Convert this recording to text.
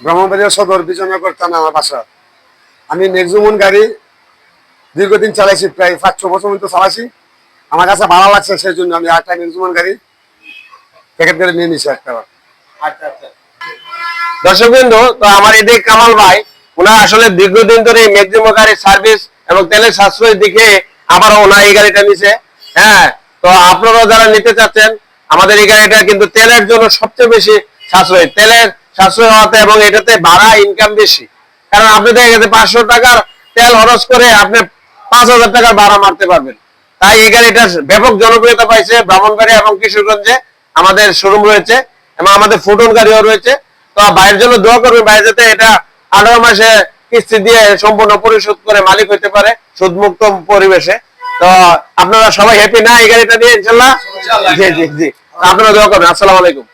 ব্রাহ্মণবাড়িয়া সদর বিজয়নগর থানা আমার বাসা। আমি নেক্সুমন গাড়ি দীর্ঘদিন চালাইছি, প্রায় 5-6 বছর মতো চালাইছি। আমার কাছে ভালো লাগছে, সেই জন্য আমি একটা নেক্সুমন গাড়ি প্যাকেট করে নিয়ে নিছি একটা। দর্শকবৃন্দ, তো আমার এদিকে কামাল ভাই, ওনার আসলে দীর্ঘদিন ধরে ম্যাক্সিমাম গাড়ির সার্ভিস এবং তেলের সাশ্রয় দিকে আবারও ওনার এই গাড়িটা নিছে। হ্যাঁ, তো আপনারা যারা নিতে চাচ্ছেন, আমাদের এই গাড়িটা কিন্তু তেলের জন্য সবচেয়ে বেশি সাশ্রয়, তেলের সাশ্রয় হওয়াতে এবং এটাতে ভাড়া ইনকাম বেশি। কারণ আপনি দেখা গেছে 500 টাকার তেল খরচ করে আপনি 5000 টাকার ভাড়া মারতে পারবেন। তাই এই গাড়িটা ব্যাপক জনপ্রিয়তা পাইছে ব্রাহ্মণবাড়িয়া এবং কিশোরগঞ্জে আমাদের শোরুম রয়েছে এবং আমাদের ফুটন গাড়িও রয়েছে। তো ভাইয়ের জন্য দোয়া করবেন, ভাই যাতে এটা 18 মাসে কিস্তি দিয়ে সম্পূর্ণ পরিশোধ করে মালিক হইতে পারে সুদমুক্ত পরিবেশে। তো আপনারা সবাই হ্যাপি না এই গাড়িটা নিয়ে? ইনশাল্লাহ। জি জি জি, আপনারা দোয়া করবেন। আসসালামু আলাইকুম।